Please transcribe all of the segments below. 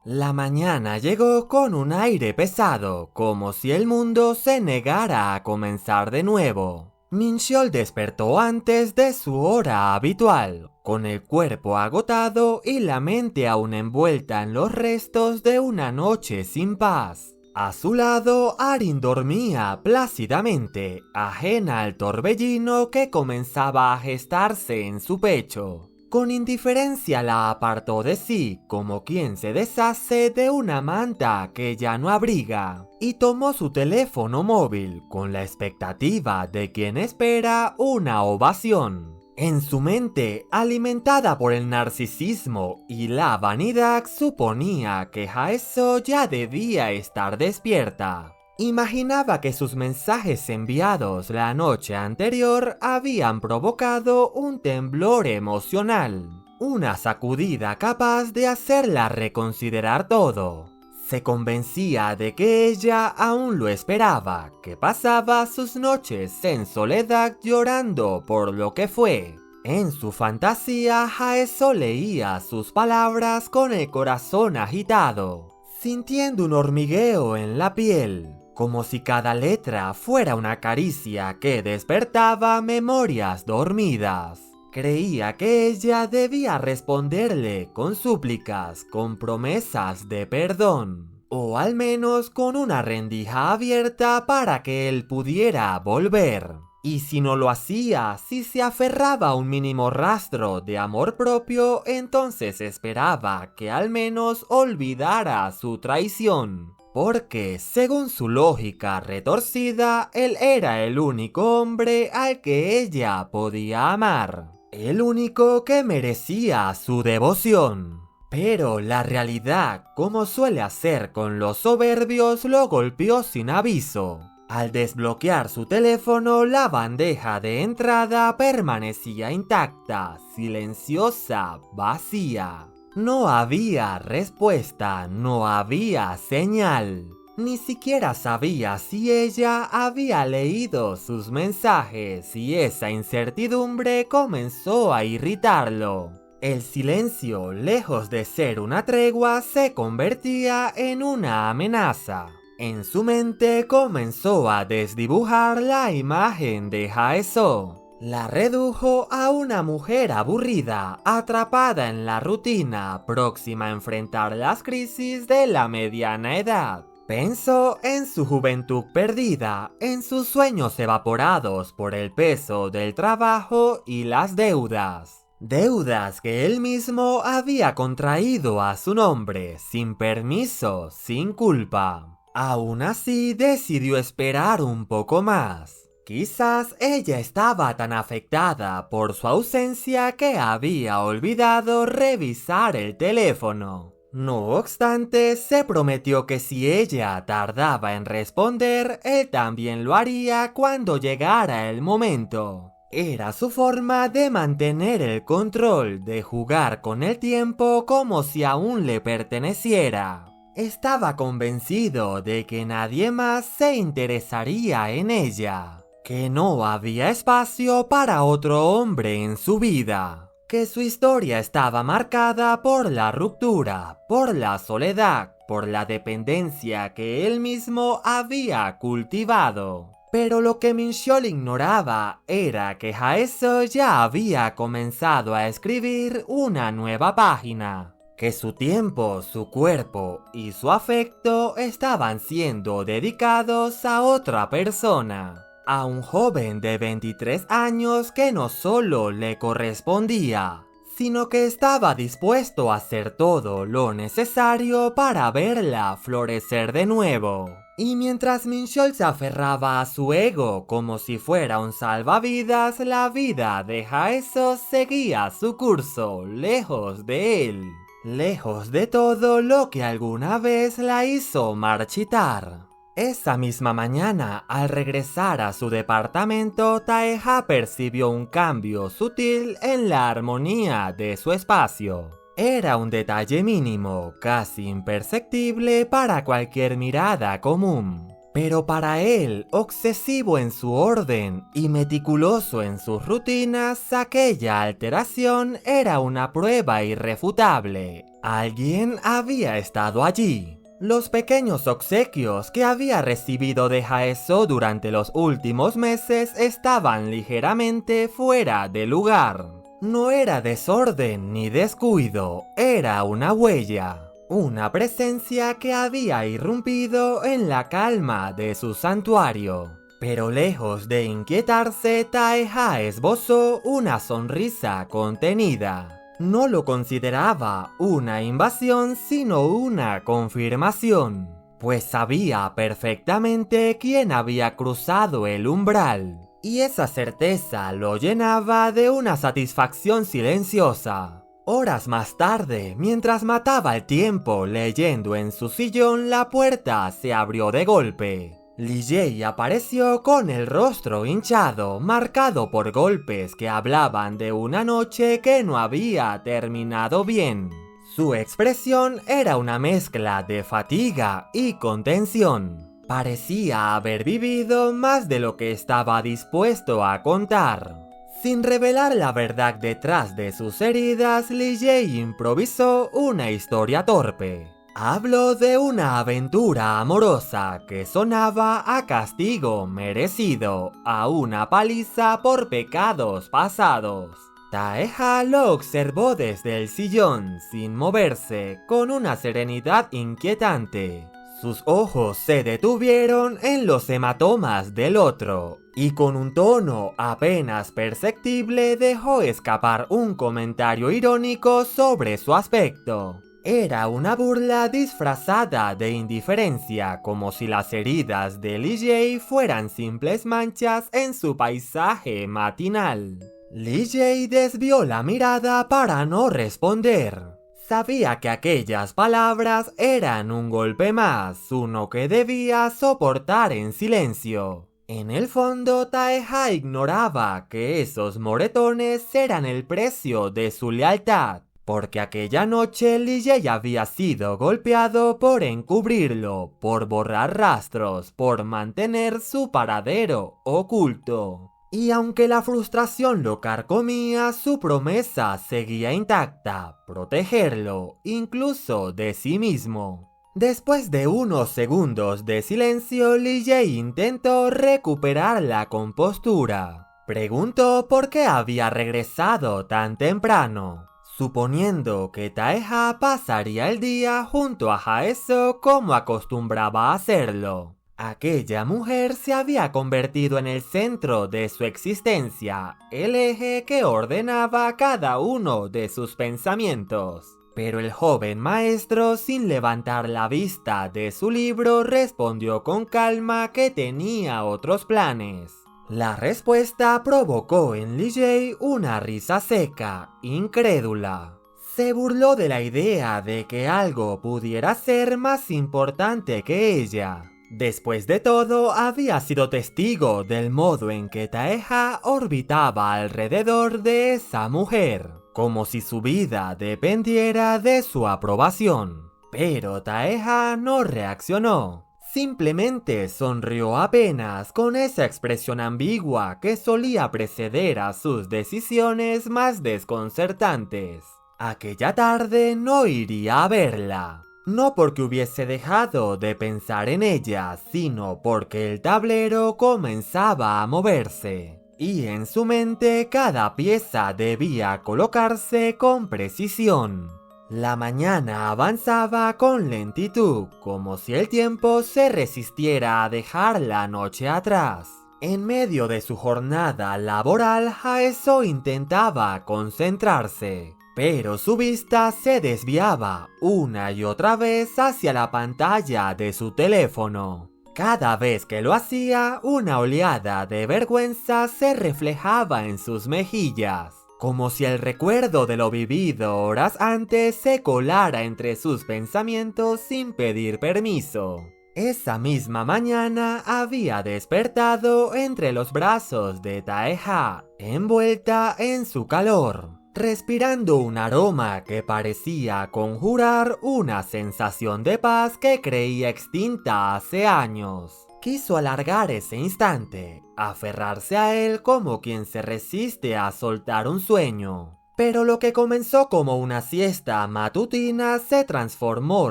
La mañana llegó con un aire pesado, como si el mundo se negara a comenzar de nuevo. Minxiol despertó antes de su hora habitual, con el cuerpo agotado y la mente aún envuelta en los restos de una noche sin paz. A su lado, Arin dormía plácidamente, ajena al torbellino que comenzaba a gestarse en su pecho. Con indiferencia la apartó de sí, como quien se deshace de una manta que ya no abriga, y tomó su teléfono móvil con la expectativa de quien espera una ovación. En su mente, alimentada por el narcisismo y la vanidad, suponía que Haeso ya debía estar despierta. Imaginaba que sus mensajes enviados la noche anterior habían provocado un temblor emocional, una sacudida capaz de hacerla reconsiderar todo. Se convencía de que ella aún lo esperaba, que pasaba sus noches en soledad llorando por lo que fue. En su fantasía, Haeso leía sus palabras con el corazón agitado, sintiendo un hormigueo en la piel, como si cada letra fuera una caricia que despertaba memorias dormidas. Creía que ella debía responderle con súplicas, con promesas de perdón, o al menos con una rendija abierta para que él pudiera volver. Y si no lo hacía, si se aferraba a un mínimo rastro de amor propio, entonces esperaba que al menos olvidara su traición. Porque, según su lógica retorcida, él era el único hombre al que ella podía amar. El único que merecía su devoción. Pero la realidad, como suele hacer con los soberbios, lo golpeó sin aviso. Al desbloquear su teléfono, la bandeja de entrada permanecía intacta, silenciosa, vacía. No había respuesta, no había señal. Ni siquiera sabía si ella había leído sus mensajes y esa incertidumbre comenzó a irritarlo. El silencio, lejos de ser una tregua, se convertía en una amenaza. En su mente comenzó a desdibujar la imagen de Haeso. La redujo a una mujer aburrida, atrapada en la rutina, próxima a enfrentar las crisis de la mediana edad. Pensó en su juventud perdida, en sus sueños evaporados por el peso del trabajo y las deudas. Deudas que él mismo había contraído a su nombre, sin permiso, sin culpa. Aún así decidió esperar un poco más. Quizás ella estaba tan afectada por su ausencia que había olvidado revisar el teléfono. No obstante, se prometió que si ella tardaba en responder, él también lo haría cuando llegara el momento. Era su forma de mantener el control, de jugar con el tiempo como si aún le perteneciera. Estaba convencido de que nadie más se interesaría en ella, que no había espacio para otro hombre en su vida, que su historia estaba marcada por la ruptura, por la soledad, por la dependencia que él mismo había cultivado. Pero lo que Minxiol ignoraba era que Haeso ya había comenzado a escribir una nueva página, que su tiempo, su cuerpo y su afecto estaban siendo dedicados a otra persona. A un joven de 23 años que no solo le correspondía, sino que estaba dispuesto a hacer todo lo necesario para verla florecer de nuevo. Y mientras Minxiol se aferraba a su ego como si fuera un salvavidas, la vida de Haeso seguía su curso, lejos de él, lejos de todo lo que alguna vez la hizo marchitar. Esa misma mañana, al regresar a su departamento, Taeha percibió un cambio sutil en la armonía de su espacio. Era un detalle mínimo, casi imperceptible para cualquier mirada común. Pero para él, obsesivo en su orden y meticuloso en sus rutinas, aquella alteración era una prueba irrefutable. Alguien había estado allí. Los pequeños obsequios que había recibido de Haeso durante los últimos meses estaban ligeramente fuera de lugar. No era desorden ni descuido, era una huella. Una presencia que había irrumpido en la calma de su santuario. Pero lejos de inquietarse, Taeha esbozó una sonrisa contenida. No lo consideraba una invasión, sino una confirmación, pues sabía perfectamente quién había cruzado el umbral, y esa certeza lo llenaba de una satisfacción silenciosa. Horas más tarde, mientras mataba el tiempo leyendo en su sillón, la puerta se abrió de golpe. Lee Jae apareció con el rostro hinchado, marcado por golpes que hablaban de una noche que no había terminado bien. Su expresión era una mezcla de fatiga y contención. Parecía haber vivido más de lo que estaba dispuesto a contar. Sin revelar la verdad detrás de sus heridas, Lee Jae improvisó una historia torpe. Habló de una aventura amorosa que sonaba a castigo merecido, a una paliza por pecados pasados. Taeha lo observó desde el sillón, sin moverse, con una serenidad inquietante. Sus ojos se detuvieron en los hematomas del otro, y con un tono apenas perceptible dejó escapar un comentario irónico sobre su aspecto. Era una burla disfrazada de indiferencia, como si las heridas de Lee Jae fueran simples manchas en su paisaje matinal. Lee Jae desvió la mirada para no responder. Sabía que aquellas palabras eran un golpe más, uno que debía soportar en silencio. En el fondo, Taeha ignoraba que esos moretones eran el precio de su lealtad. Porque aquella noche Lee Jae había sido golpeado por encubrirlo, por borrar rastros, por mantener su paradero oculto. Y aunque la frustración lo carcomía, su promesa seguía intacta, protegerlo, incluso de sí mismo. Después de unos segundos de silencio, Lee Jae intentó recuperar la compostura. Preguntó por qué había regresado tan temprano, suponiendo que Taeha pasaría el día junto a Haeso como acostumbraba a hacerlo. Aquella mujer se había convertido en el centro de su existencia, el eje que ordenaba cada uno de sus pensamientos. Pero el joven maestro, sin levantar la vista de su libro, respondió con calma que tenía otros planes. La respuesta provocó en Lee Jae una risa seca, incrédula. Se burló de la idea de que algo pudiera ser más importante que ella. Después de todo, había sido testigo del modo en que Taeha orbitaba alrededor de esa mujer, como si su vida dependiera de su aprobación. Pero Taeha no reaccionó. Simplemente sonrió apenas, con esa expresión ambigua que solía preceder a sus decisiones más desconcertantes. Aquella tarde no iría a verla. No porque hubiese dejado de pensar en ella, sino porque el tablero comenzaba a moverse. Y en su mente cada pieza debía colocarse con precisión. La mañana avanzaba con lentitud, como si el tiempo se resistiera a dejar la noche atrás. En medio de su jornada laboral, Haeso intentaba concentrarse, pero su vista se desviaba una y otra vez hacia la pantalla de su teléfono. Cada vez que lo hacía, una oleada de vergüenza se reflejaba en sus mejillas, como si el recuerdo de lo vivido horas antes se colara entre sus pensamientos sin pedir permiso. Esa misma mañana había despertado entre los brazos de Taeha, envuelta en su calor, respirando un aroma que parecía conjurar una sensación de paz que creía extinta hace años. Quiso alargar ese instante, aferrarse a él como quien se resiste a soltar un sueño. Pero lo que comenzó como una siesta matutina se transformó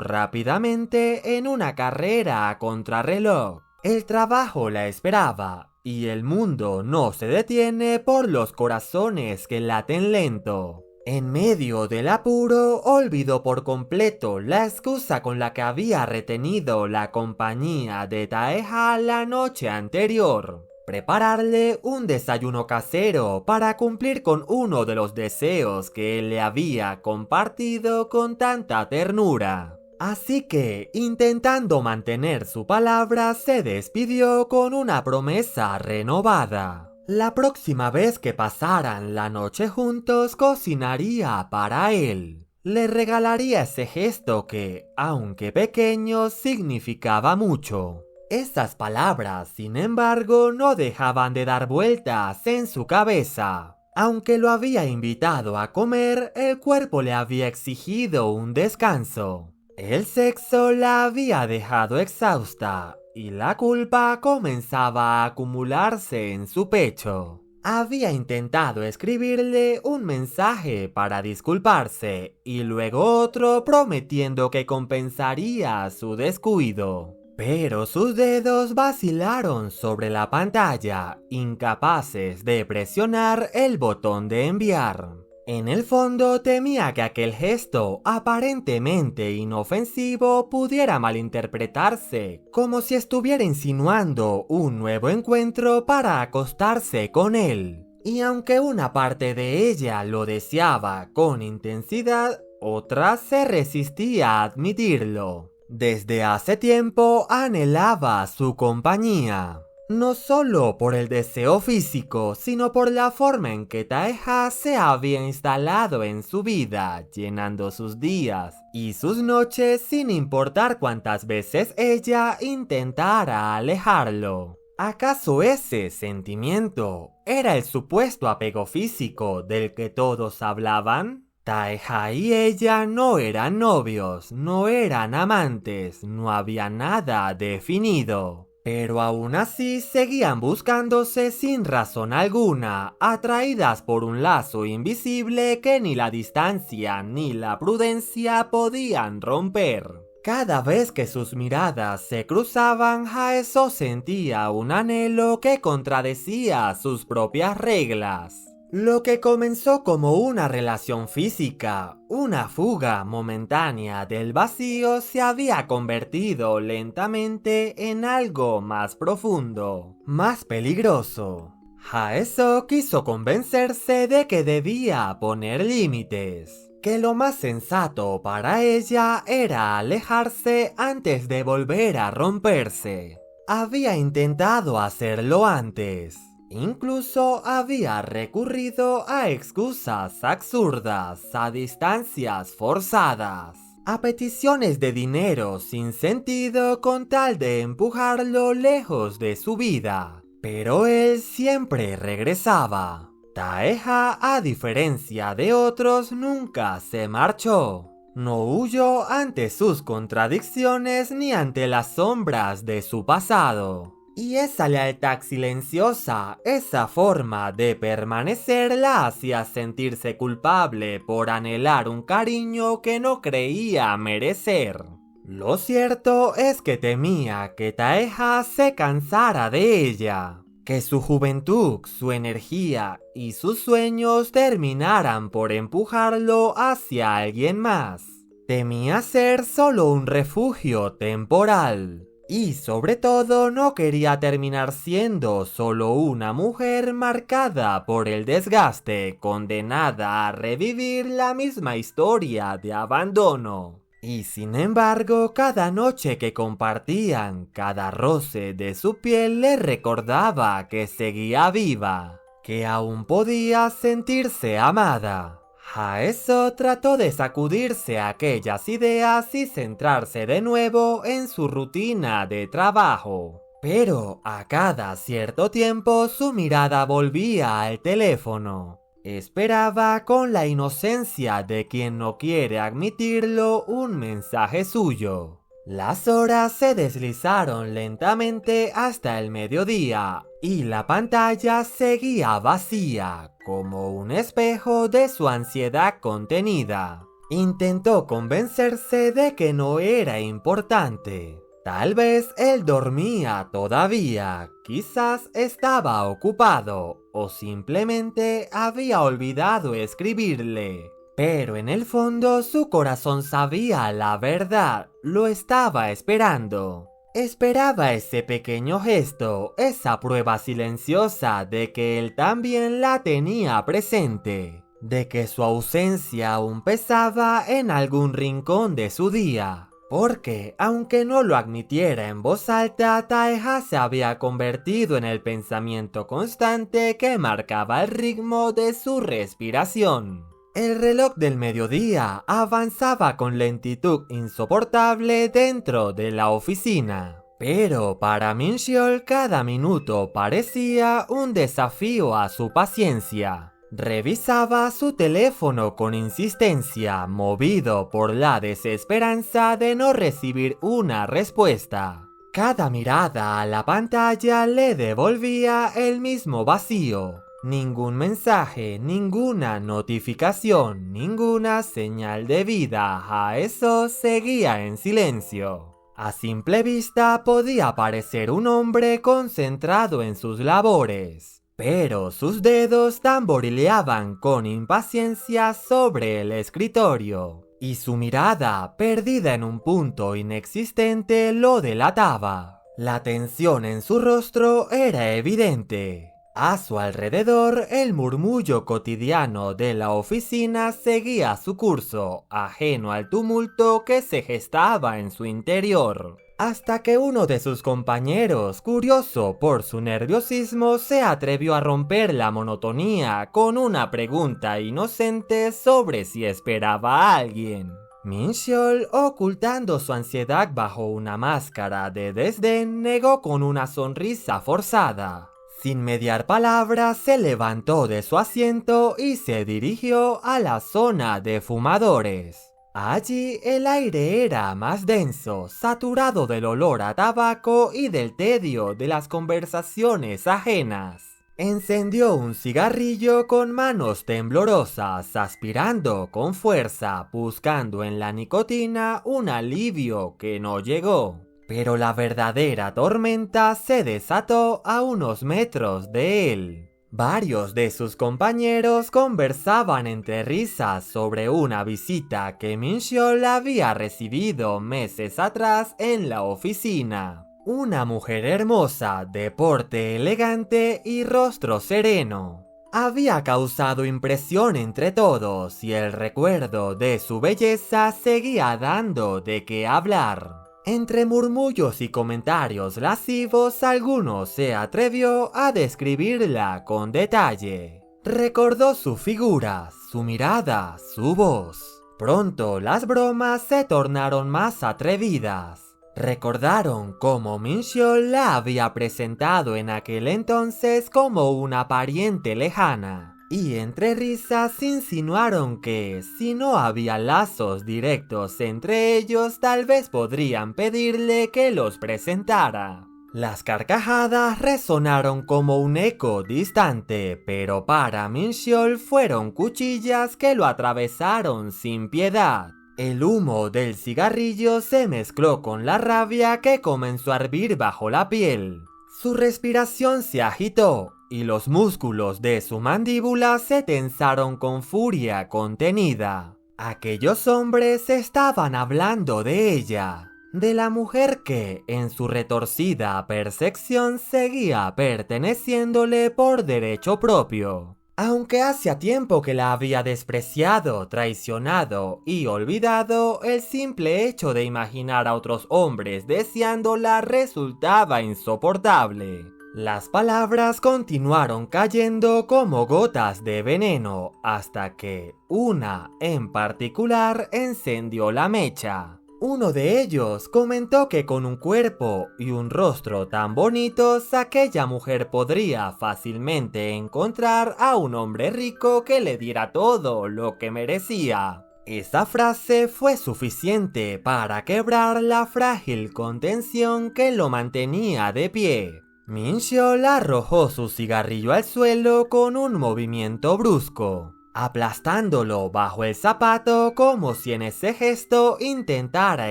rápidamente en una carrera a contrarreloj. El trabajo la esperaba, y el mundo no se detiene por los corazones que laten lento. En medio del apuro, olvidó por completo la excusa con la que había retenido la compañía de Taeha la noche anterior. Prepararle un desayuno casero para cumplir con uno de los deseos que él le había compartido con tanta ternura. Así que, intentando mantener su palabra, se despidió con una promesa renovada. La próxima vez que pasaran la noche juntos, cocinaría para él. Le regalaría ese gesto que, aunque pequeño, significaba mucho. Esas palabras, sin embargo, no dejaban de dar vueltas en su cabeza. Aunque lo había invitado a comer, el cuerpo le había exigido un descanso. El sexo la había dejado exhausta y la culpa comenzaba a acumularse en su pecho. Había intentado escribirle un mensaje para disculparse y luego otro prometiendo que compensaría su descuido. Pero sus dedos vacilaron sobre la pantalla, incapaces de presionar el botón de enviar. En el fondo temía que aquel gesto aparentemente inofensivo pudiera malinterpretarse como si estuviera insinuando un nuevo encuentro para acostarse con él. Y aunque una parte de ella lo deseaba con intensidad, otra se resistía a admitirlo. Desde hace tiempo anhelaba su compañía. No solo por el deseo físico, sino por la forma en que Taeha se había instalado en su vida, llenando sus días y sus noches sin importar cuántas veces ella intentara alejarlo. ¿Acaso ese sentimiento era el supuesto apego físico del que todos hablaban? Taeha y ella no eran novios, no eran amantes, no había nada definido. Pero aún así seguían buscándose sin razón alguna, atraídas por un lazo invisible que ni la distancia ni la prudencia podían romper. Cada vez que sus miradas se cruzaban, Haeso sentía un anhelo que contradecía sus propias reglas. Lo que comenzó como una relación física, una fuga momentánea del vacío, se había convertido lentamente en algo más profundo, más peligroso. Haeso quiso convencerse de que debía poner límites, que lo más sensato para ella era alejarse antes de volver a romperse. Había intentado hacerlo antes. Incluso había recurrido a excusas absurdas, a distancias forzadas, a peticiones de dinero sin sentido con tal de empujarlo lejos de su vida. Pero él siempre regresaba. Taeha, a diferencia de otros, nunca se marchó. No huyó ante sus contradicciones ni ante las sombras de su pasado. Y esa lealtad silenciosa, esa forma de permanecer la hacía sentirse culpable por anhelar un cariño que no creía merecer. Lo cierto es que temía que Taeha se cansara de ella, que su juventud, su energía y sus sueños terminaran por empujarlo hacia alguien más. Temía ser solo un refugio temporal. Y sobre todo no quería terminar siendo solo una mujer marcada por el desgaste, condenada a revivir la misma historia de abandono. Y sin embargo, cada noche que compartían, cada roce de su piel le recordaba que seguía viva, que aún podía sentirse amada. Haeso trató de sacudirse aquellas ideas y centrarse de nuevo en su rutina de trabajo. Pero a cada cierto tiempo su mirada volvía al teléfono. Esperaba con la inocencia de quien no quiere admitirlo un mensaje suyo. Las horas se deslizaron lentamente hasta el mediodía y la pantalla seguía vacía, como un espejo de su ansiedad contenida. Intentó convencerse de que no era importante. Tal vez él dormía todavía, quizás estaba ocupado o simplemente había olvidado escribirle. Pero en el fondo su corazón sabía la verdad, lo estaba esperando. Esperaba ese pequeño gesto, esa prueba silenciosa de que él también la tenía presente, de que su ausencia aún pesaba en algún rincón de su día. Porque, aunque no lo admitiera en voz alta, Taeha se había convertido en el pensamiento constante que marcaba el ritmo de su respiración. El reloj del mediodía avanzaba con lentitud insoportable dentro de la oficina. Pero para Mincheol cada minuto parecía un desafío a su paciencia. Revisaba su teléfono con insistencia, movido por la desesperanza de no recibir una respuesta. Cada mirada a la pantalla le devolvía el mismo vacío. Ningún mensaje, ninguna notificación, ninguna señal de vida. A eso seguía en silencio. A simple vista podía parecer un hombre concentrado en sus labores, pero sus dedos tamborileaban con impaciencia sobre el escritorio, y su mirada, perdida en un punto inexistente, lo delataba. La tensión en su rostro era evidente. A su alrededor, el murmullo cotidiano de la oficina seguía su curso, ajeno al tumulto que se gestaba en su interior. Hasta que uno de sus compañeros, curioso por su nerviosismo, se atrevió a romper la monotonía con una pregunta inocente sobre si esperaba a alguien. Mincheol, ocultando su ansiedad bajo una máscara de desdén, negó con una sonrisa forzada. Sin mediar palabras, se levantó de su asiento y se dirigió a la zona de fumadores. Allí el aire era más denso, saturado del olor a tabaco y del tedio de las conversaciones ajenas. Encendió un cigarrillo con manos temblorosas, aspirando con fuerza, buscando en la nicotina un alivio que no llegó. Pero la verdadera tormenta se desató a unos metros de él. Varios de sus compañeros conversaban entre risas sobre una visita que Mincheol había recibido meses atrás en la oficina. Una mujer hermosa, de porte elegante y rostro sereno. Había causado impresión entre todos y el recuerdo de su belleza seguía dando de qué hablar. Entre murmullos y comentarios lascivos, alguno se atrevió a describirla con detalle. Recordó su figura, su mirada, su voz. Pronto las bromas se tornaron más atrevidas. Recordaron cómo Mincheol la había presentado en aquel entonces como una pariente lejana. Y entre risas insinuaron que, si no había lazos directos entre ellos, tal vez podrían pedirle que los presentara. Las carcajadas resonaron como un eco distante, pero para Mincheol fueron cuchillas que lo atravesaron sin piedad. El humo del cigarrillo se mezcló con la rabia que comenzó a hervir bajo la piel. Su respiración se agitó y los músculos de su mandíbula se tensaron con furia contenida. Aquellos hombres estaban hablando de ella, de la mujer que, en su retorcida percepción, seguía perteneciéndole por derecho propio. Aunque hacía tiempo que la había despreciado, traicionado y olvidado, el simple hecho de imaginar a otros hombres deseándola resultaba insoportable. Las palabras continuaron cayendo como gotas de veneno hasta que una en particular encendió la mecha. Uno de ellos comentó que con un cuerpo y un rostro tan bonitos, aquella mujer podría fácilmente encontrar a un hombre rico que le diera todo lo que merecía. Esa frase fue suficiente para quebrar la frágil contención que lo mantenía de pie. Min-cheol arrojó su cigarrillo al suelo con un movimiento brusco, aplastándolo bajo el zapato como si en ese gesto intentara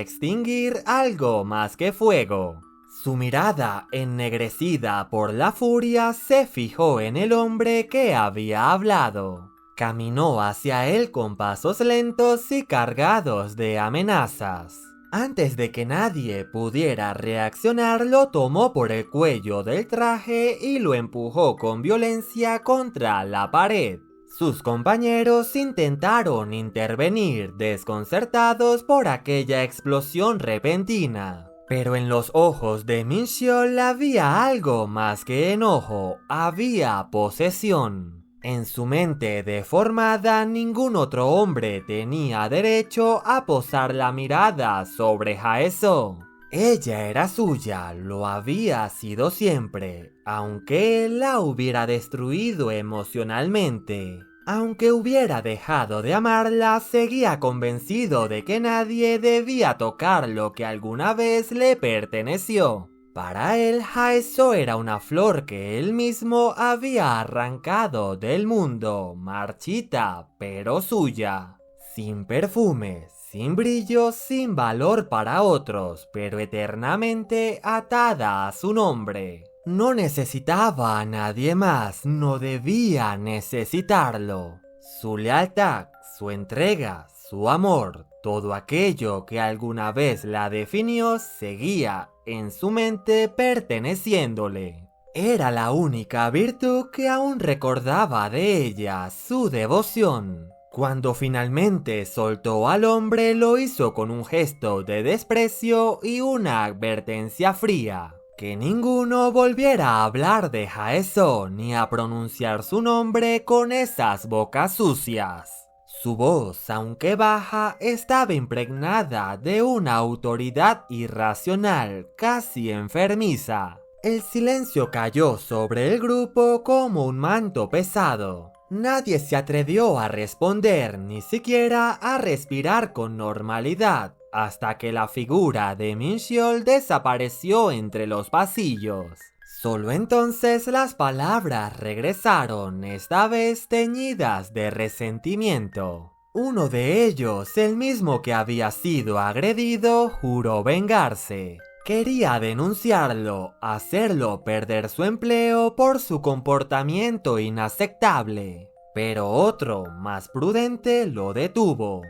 extinguir algo más que fuego. Su mirada, ennegrecida por la furia, se fijó en el hombre que había hablado. Caminó hacia él con pasos lentos y cargados de amenazas. Antes de que nadie pudiera reaccionar, lo tomó por el cuello del traje y lo empujó con violencia contra la pared. Sus compañeros intentaron intervenir, desconcertados por aquella explosión repentina. Pero en los ojos de Min-cheol había algo más que enojo, había posesión. En su mente deformada, ningún otro hombre tenía derecho a posar la mirada sobre Hae-soo. Ella era suya, lo había sido siempre, aunque él la hubiera destruido emocionalmente. Aunque hubiera dejado de amarla, seguía convencido de que nadie debía tocar lo que alguna vez le perteneció. Para él, Hae-soo era una flor que él mismo había arrancado del mundo, marchita, pero suya. Sin perfume, sin brillo, sin valor para otros, pero eternamente atada a su nombre. No necesitaba a nadie más, no debía necesitarlo. Su lealtad, su entrega, su amor, todo aquello que alguna vez la definió seguía en su mente perteneciéndole. Era la única virtud que aún recordaba de ella, su devoción. Cuando finalmente soltó al hombre, lo hizo con un gesto de desprecio y una advertencia fría. Que ninguno volviera a hablar de Hae-soo ni a pronunciar su nombre con esas bocas sucias. Su voz, aunque baja, estaba impregnada de una autoridad irracional, casi enfermiza. El silencio cayó sobre el grupo como un manto pesado. Nadie se atrevió a responder, ni siquiera a respirar con normalidad, hasta que la figura de Min-cheol desapareció entre los pasillos. Solo entonces las palabras regresaron, esta vez teñidas de resentimiento. Uno de ellos, el mismo que había sido agredido, juró vengarse. Quería denunciarlo, hacerlo perder su empleo por su comportamiento inaceptable. Pero otro, más prudente, lo detuvo.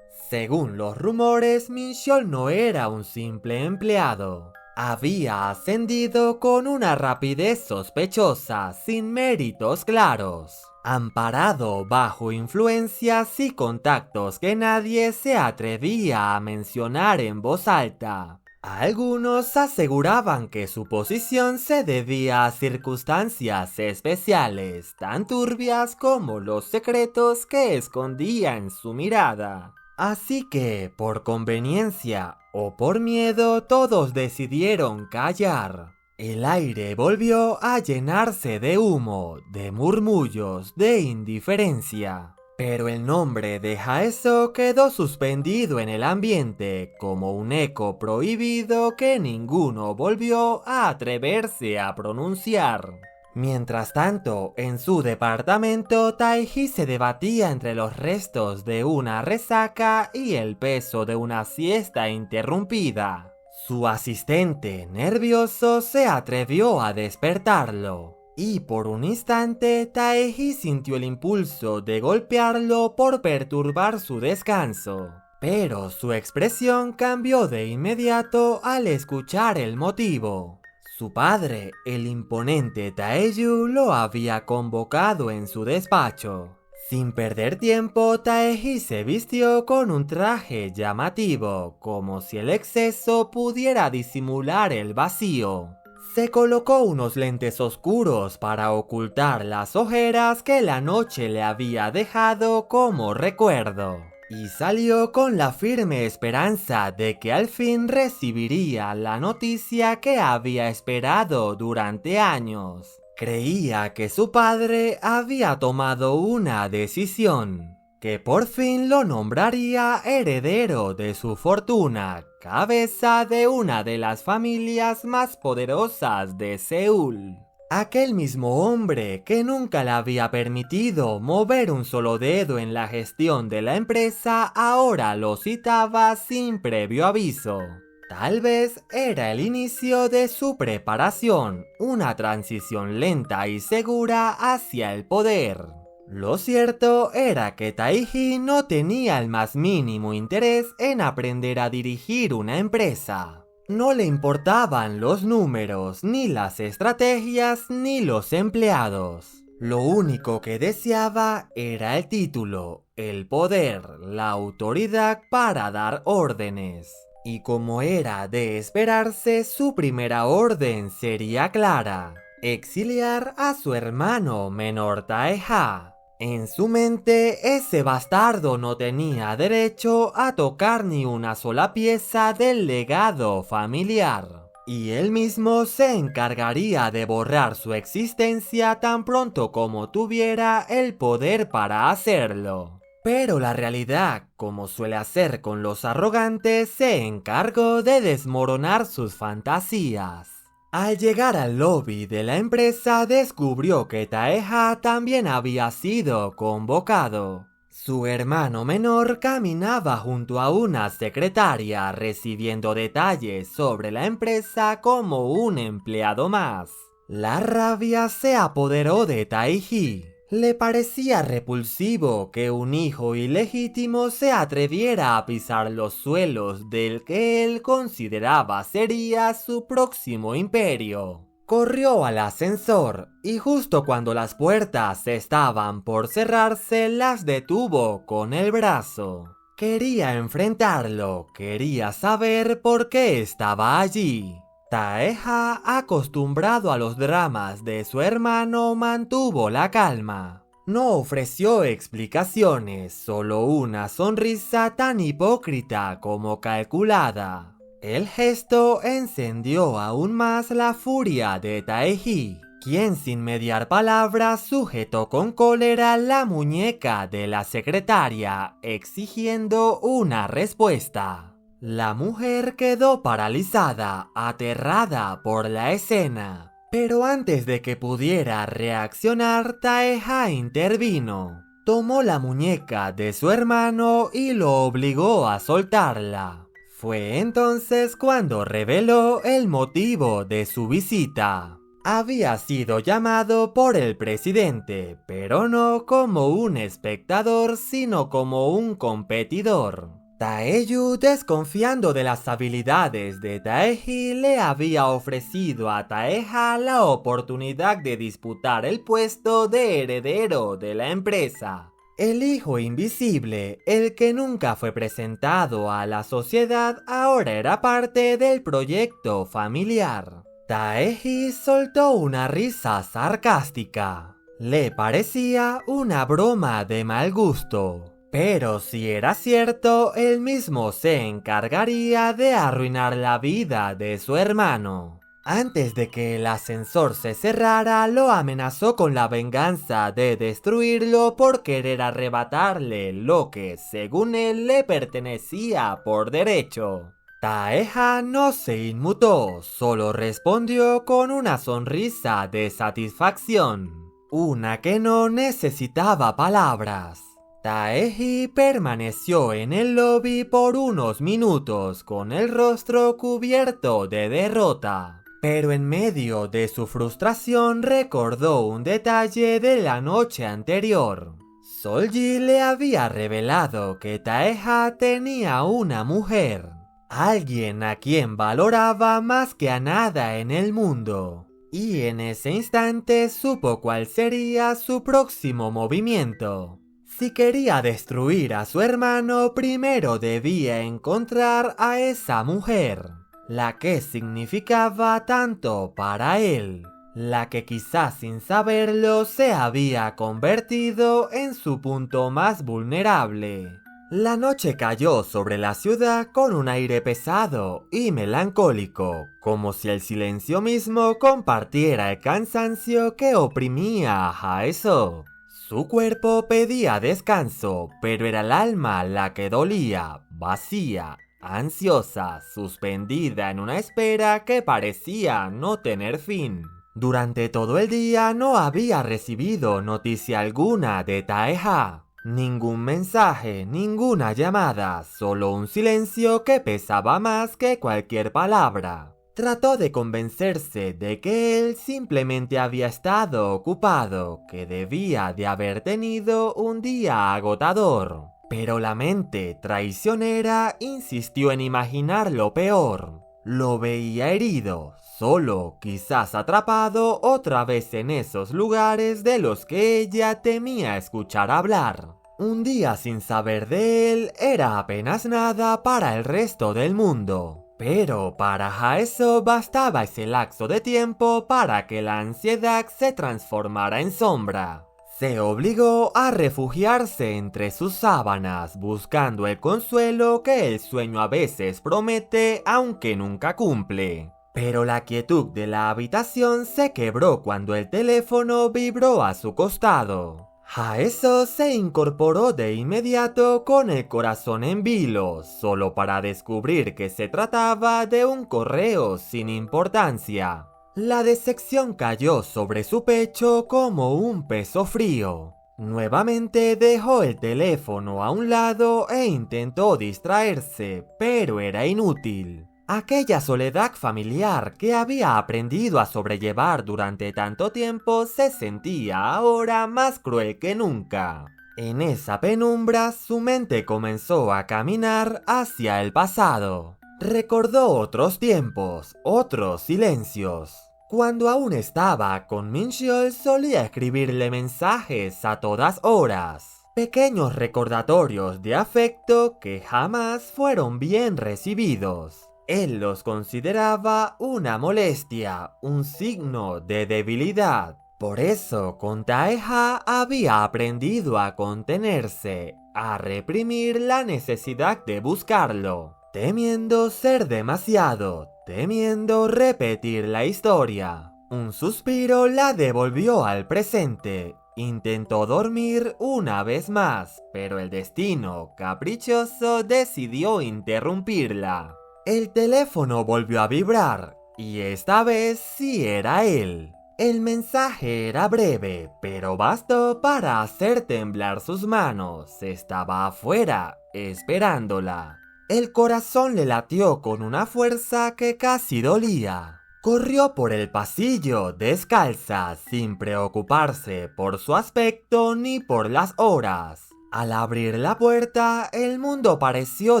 Según los rumores, Min-cheol no era un simple empleado. Había ascendido con una rapidez sospechosa, sin méritos claros, amparado bajo influencias y contactos que nadie se atrevía a mencionar en voz alta. Algunos aseguraban que su posición se debía a circunstancias especiales, tan turbias como los secretos que escondía en su mirada. Así que, por conveniencia o por miedo, todos decidieron callar. El aire volvió a llenarse de humo, de murmullos, de indiferencia. Pero el nombre de Hae-soo quedó suspendido en el ambiente como un eco prohibido que ninguno volvió a atreverse a pronunciar. Mientras tanto, en su departamento, Tae-hee se debatía entre los restos de una resaca y el peso de una siesta interrumpida. Su asistente, nervioso, se atrevió a despertarlo. Y por un instante, Tae-hee sintió el impulso de golpearlo por perturbar su descanso. Pero su expresión cambió de inmediato al escuchar el motivo. Su padre, el imponente Tae-yu, lo había convocado en su despacho. Sin perder tiempo, Tae-hee se vistió con un traje llamativo, como si el exceso pudiera disimular el vacío. Se colocó unos lentes oscuros para ocultar las ojeras que la noche le había dejado como recuerdo. Y salió con la firme esperanza de que al fin recibiría la noticia que había esperado durante años. Creía que su padre había tomado una decisión. que por fin lo nombraría heredero de su fortuna, cabeza de una de las familias más poderosas de Seúl. Aquel mismo hombre que nunca le había permitido mover un solo dedo en la gestión de la empresa ahora lo citaba sin previo aviso. Tal vez era el inicio de su preparación, una transición lenta y segura hacia el poder. Lo cierto era que Tae-hee no tenía el más mínimo interés en aprender a dirigir una empresa. No le importaban los números, ni las estrategias, ni los empleados. Lo único que deseaba era el título, el poder, la autoridad para dar órdenes. Y como era de esperarse, su primera orden sería clara: exiliar a su hermano menor Tae-ha. En su mente, ese bastardo no tenía derecho a tocar ni una sola pieza del legado familiar, y él mismo se encargaría de borrar su existencia tan pronto como tuviera el poder para hacerlo. Pero la realidad, como suele hacer con los arrogantes, se encargó de desmoronar sus fantasías. Al llegar al lobby de la empresa descubrió que Tae-ha también había sido convocado. Su hermano menor caminaba junto a una secretaria recibiendo detalles sobre la empresa como un empleado más. La rabia se apoderó de Tae-hee. Le parecía repulsivo que un hijo ilegítimo se atreviera a pisar los suelos del que él consideraba sería su próximo imperio. Corrió al ascensor y justo cuando las puertas estaban por cerrarse las detuvo con el brazo. Quería enfrentarlo, quería saber por qué estaba allí. Tae-ha, acostumbrado a los dramas de su hermano, mantuvo la calma. No ofreció explicaciones, solo una sonrisa tan hipócrita como calculada. El gesto encendió aún más la furia de Tae-hee, quien sin mediar palabras sujetó con cólera la muñeca de la secretaria, exigiendo una respuesta. La mujer quedó paralizada, aterrada por la escena. Pero antes de que pudiera reaccionar, Tae-ha intervino. Tomó la muñeca de su hermano y lo obligó a soltarla. Fue entonces cuando reveló el motivo de su visita. Había sido llamado por el presidente, pero no como un espectador, sino como un competidor. Taeyu, desconfiando de las habilidades de Tae-hee, le había ofrecido a Tae-ha la oportunidad de disputar el puesto de heredero de la empresa. El hijo invisible, el que nunca fue presentado a la sociedad, ahora era parte del proyecto familiar. Tae-hee soltó una risa sarcástica. Le parecía una broma de mal gusto. Pero si era cierto, él mismo se encargaría de arruinar la vida de su hermano. Antes de que el ascensor se cerrara, lo amenazó con la venganza de destruirlo por querer arrebatarle lo que, según él, le pertenecía por derecho. Tae-ha no se inmutó, solo respondió con una sonrisa de satisfacción, una que no necesitaba palabras. Tae-hee permaneció en el lobby por unos minutos con el rostro cubierto de derrota. Pero en medio de su frustración recordó un detalle de la noche anterior. Sol-ji le había revelado que Tae-ha tenía una mujer, alguien a quien valoraba más que a nada en el mundo. Y en ese instante supo cuál sería su próximo movimiento. Si quería destruir a su hermano, primero debía encontrar a esa mujer, la que significaba tanto para él, la que quizás sin saberlo se había convertido en su punto más vulnerable. La noche cayó sobre la ciudad con un aire pesado y melancólico, como si el silencio mismo compartiera el cansancio que oprimía a Hae-soo. Su cuerpo pedía descanso, pero era el alma la que dolía, vacía, ansiosa, suspendida en una espera que parecía no tener fin. Durante todo el día no había recibido noticia alguna de Taeha. Ningún mensaje, ninguna llamada, solo un silencio que pesaba más que cualquier palabra. Trató de convencerse de que él simplemente había estado ocupado, que debía de haber tenido un día agotador. Pero la mente traicionera insistió en imaginar lo peor. Lo veía herido, solo, quizás atrapado otra vez en esos lugares de los que ella temía escuchar hablar. Un día sin saber de él era apenas nada para el resto del mundo. Pero para Haeso bastaba ese lapso de tiempo para que la ansiedad se transformara en sombra. Se obligó a refugiarse entre sus sábanas, buscando el consuelo que el sueño a veces promete, aunque nunca cumple. Pero la quietud de la habitación se quebró cuando el teléfono vibró a su costado. Haeso se incorporó de inmediato con el corazón en vilo, solo para descubrir que se trataba de un correo sin importancia. La decepción cayó sobre su pecho como un peso frío. Nuevamente dejó el teléfono a un lado e intentó distraerse, pero era inútil. Aquella soledad familiar que había aprendido a sobrellevar durante tanto tiempo se sentía ahora más cruel que nunca. En esa penumbra su mente comenzó a caminar hacia el pasado. Recordó otros tiempos, otros silencios. Cuando aún estaba con Mincheol solía escribirle mensajes a todas horas. Pequeños recordatorios de afecto que jamás fueron bien recibidos. Él los consideraba una molestia, un signo de debilidad. Por eso, con Taeha había aprendido a contenerse, a reprimir la necesidad de buscarlo, temiendo ser demasiado, temiendo repetir la historia. Un suspiro la devolvió al presente. Intentó dormir una vez más, pero el destino caprichoso decidió interrumpirla. El teléfono volvió a vibrar, y esta vez sí era él. El mensaje era breve, pero bastó para hacer temblar sus manos. Estaba afuera, esperándola. El corazón le latió con una fuerza que casi dolía. Corrió por el pasillo, descalza, sin preocuparse por su aspecto ni por las horas. Al abrir la puerta, el mundo pareció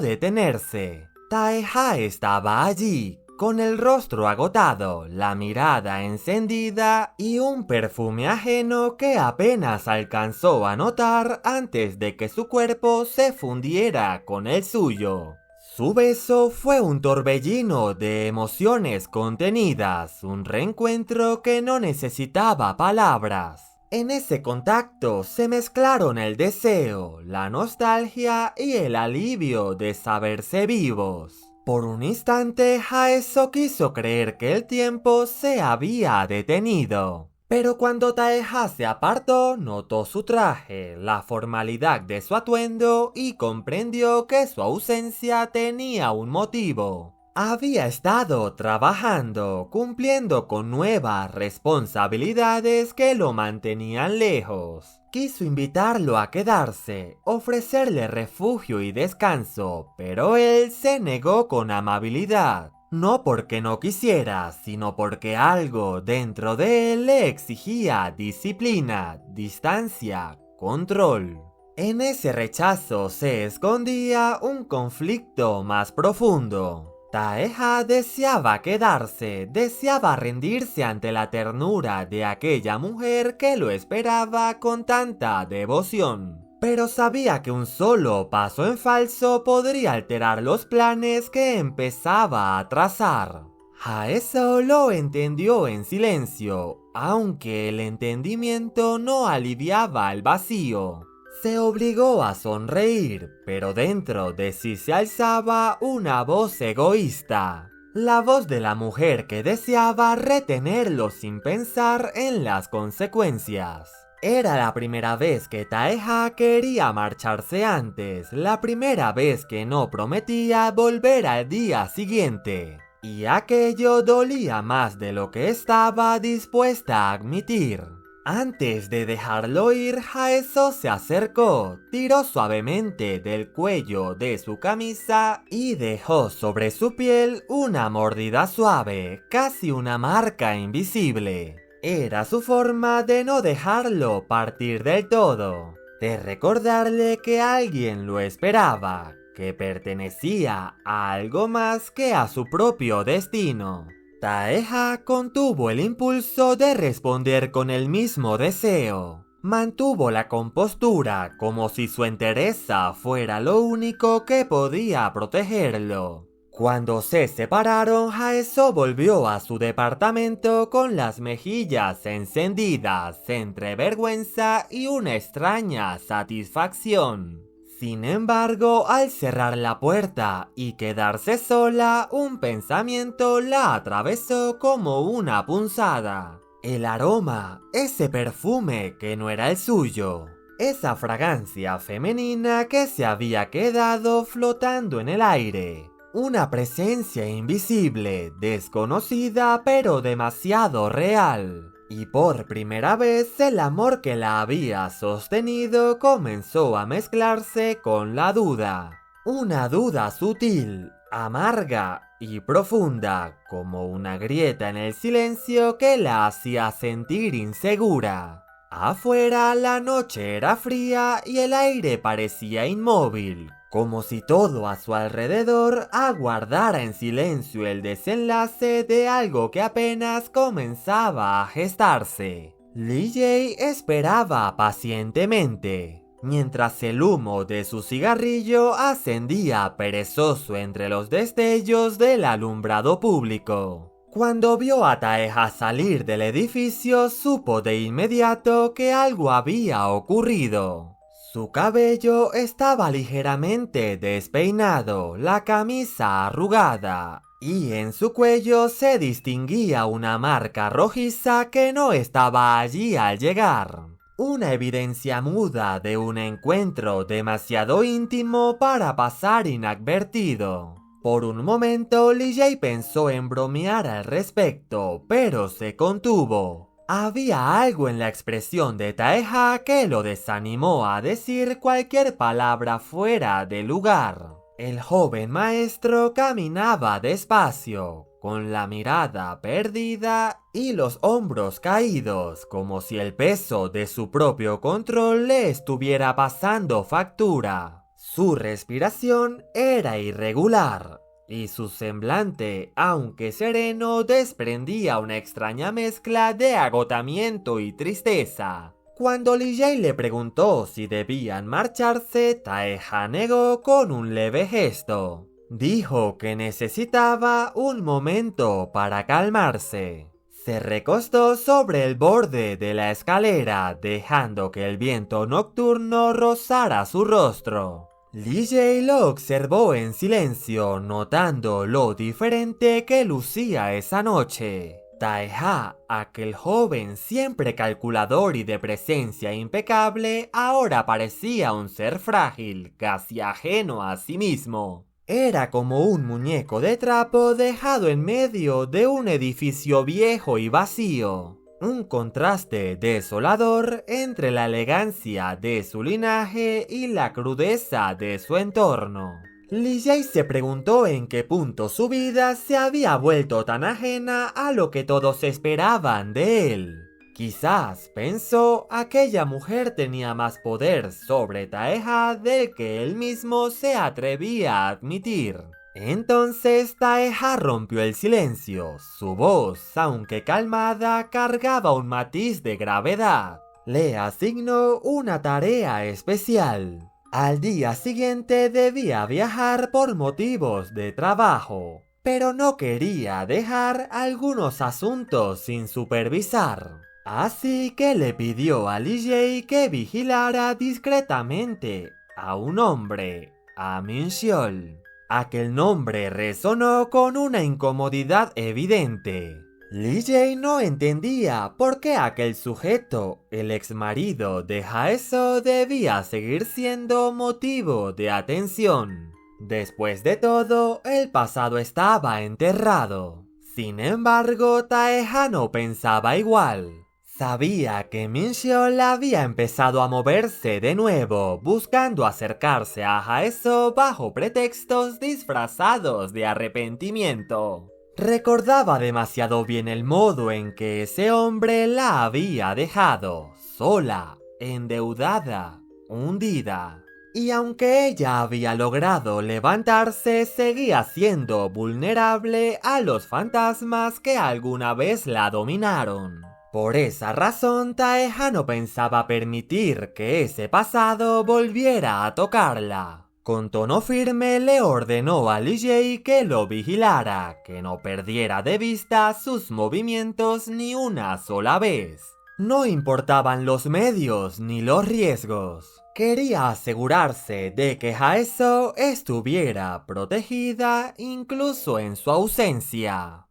detenerse. Taeha estaba allí, con el rostro agotado, la mirada encendida y un perfume ajeno que apenas alcanzó a notar antes de que su cuerpo se fundiera con el suyo. Su beso fue un torbellino de emociones contenidas, un reencuentro que no necesitaba palabras. En ese contacto se mezclaron el deseo, la nostalgia y el alivio de saberse vivos. Por un instante, Haeso quiso creer que el tiempo se había detenido. Pero cuando Taeha se apartó, notó su traje, la formalidad de su atuendo y comprendió que su ausencia tenía un motivo. Había estado trabajando, cumpliendo con nuevas responsabilidades que lo mantenían lejos. Quiso invitarlo a quedarse, ofrecerle refugio y descanso, pero él se negó con amabilidad. No porque no quisiera, sino porque algo dentro de él le exigía disciplina, distancia, control. En ese rechazo se escondía un conflicto más profundo. Taeha deseaba quedarse, deseaba rendirse ante la ternura de aquella mujer que lo esperaba con tanta devoción. Pero sabía que un solo paso en falso podría alterar los planes que empezaba a trazar. Haeso lo entendió en silencio, aunque el entendimiento no aliviaba el vacío. Se obligó a sonreír, pero dentro de sí se alzaba una voz egoísta. La voz de la mujer que deseaba retenerlo sin pensar en las consecuencias. Era la primera vez que Taeha quería marcharse antes, la primera vez que no prometía volver al día siguiente. Y aquello dolía más de lo que estaba dispuesta a admitir. Antes de dejarlo ir, Haeso se acercó, tiró suavemente del cuello de su camisa y dejó sobre su piel una mordida suave, casi una marca invisible. Era su forma de no dejarlo partir del todo, de recordarle que alguien lo esperaba, que pertenecía a algo más que a su propio destino. Taeha contuvo el impulso de responder con el mismo deseo. Mantuvo la compostura como si su entereza fuera lo único que podía protegerlo. Cuando se separaron, Haeso volvió a su departamento con las mejillas encendidas entre vergüenza y una extraña satisfacción. Sin embargo, al cerrar la puerta y quedarse sola, un pensamiento la atravesó como una punzada. El aroma, ese perfume que no era el suyo, esa fragancia femenina que se había quedado flotando en el aire. Una presencia invisible, desconocida pero demasiado real. Y por primera vez el amor que la había sostenido comenzó a mezclarse con la duda. Una duda sutil, amarga y profunda, como una grieta en el silencio que la hacía sentir insegura. Afuera la noche era fría y el aire parecía inmóvil, como si todo a su alrededor aguardara en silencio el desenlace de algo que apenas comenzaba a gestarse. Lee Jae esperaba pacientemente, mientras el humo de su cigarrillo ascendía perezoso entre los destellos del alumbrado público. Cuando vio a Taeha salir del edificio, supo de inmediato que algo había ocurrido. Su cabello estaba ligeramente despeinado, la camisa arrugada, y en su cuello se distinguía una marca rojiza que no estaba allí al llegar. Una evidencia muda de un encuentro demasiado íntimo para pasar inadvertido. Por un momento, Lee Jae pensó en bromear al respecto, pero se contuvo. Había algo en la expresión de Taeha que lo desanimó a decir cualquier palabra fuera de lugar. El joven maestro caminaba despacio, con la mirada perdida y los hombros caídos, como si el peso de su propio control le estuviera pasando factura. Su respiración era irregular. Y su semblante, aunque sereno, desprendía una extraña mezcla de agotamiento y tristeza. Cuando Lee Jae le preguntó si debían marcharse, Taeha negó con un leve gesto. Dijo que necesitaba un momento para calmarse. Se recostó sobre el borde de la escalera, dejando que el viento nocturno rozara su rostro. Lee Jae lo observó en silencio, notando lo diferente que lucía esa noche. Taeha, aquel joven siempre calculador y de presencia impecable, ahora parecía un ser frágil, casi ajeno a sí mismo. Era como un muñeco de trapo dejado en medio de un edificio viejo y vacío. Un contraste desolador entre la elegancia de su linaje y la crudeza de su entorno. Lee Jae se preguntó en qué punto su vida se había vuelto tan ajena a lo que todos esperaban de él. Quizás, pensó, aquella mujer tenía más poder sobre Taeha del que él mismo se atrevía a admitir. Entonces Taeha rompió el silencio. Su voz, aunque calmada, cargaba un matiz de gravedad. Le asignó una tarea especial. Al día siguiente debía viajar por motivos de trabajo, pero no quería dejar algunos asuntos sin supervisar. Así que le pidió a Lee Jae que vigilara discretamente a un hombre, a Min-seol. Aquel nombre resonó con una incomodidad evidente. Lee Jae no entendía por qué aquel sujeto, el ex marido de Haeso, debía seguir siendo motivo de atención. Después de todo, el pasado estaba enterrado. Sin embargo, Taeha no pensaba igual. Sabía que Minseol había empezado a moverse de nuevo, buscando acercarse a Haeso bajo pretextos disfrazados de arrepentimiento. Recordaba demasiado bien el modo en que ese hombre la había dejado, sola, endeudada, hundida. Y aunque ella había logrado levantarse, seguía siendo vulnerable a los fantasmas que alguna vez la dominaron. Por esa razón, Taeha no pensaba permitir que ese pasado volviera a tocarla. Con tono firme le ordenó a Lee Jae que lo vigilara, que no perdiera de vista sus movimientos ni una sola vez. No importaban los medios ni los riesgos. Quería asegurarse de que Haeso estuviera protegida incluso en su ausencia.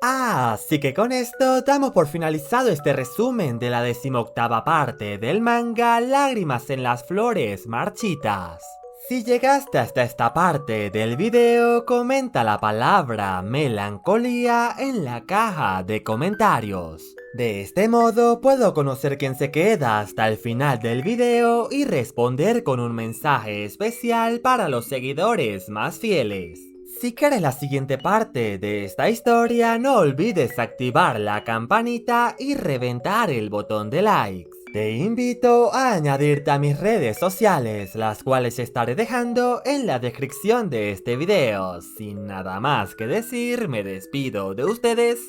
Así que con esto damos por finalizado este resumen de la 18ª parte del manga Lágrimas en las flores marchitas. Si llegaste hasta esta parte del video, comenta la palabra melancolía en la caja de comentarios. De este modo puedo conocer quién se queda hasta el final del video y responder con un mensaje especial para los seguidores más fieles. Si quieres la siguiente parte de esta historia, no olvides activar la campanita y reventar el botón de likes. Te invito a añadirte a mis redes sociales, las cuales estaré dejando en la descripción de este video. Sin nada más que decir, me despido de ustedes.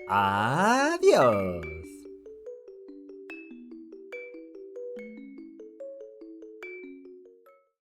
Adiós.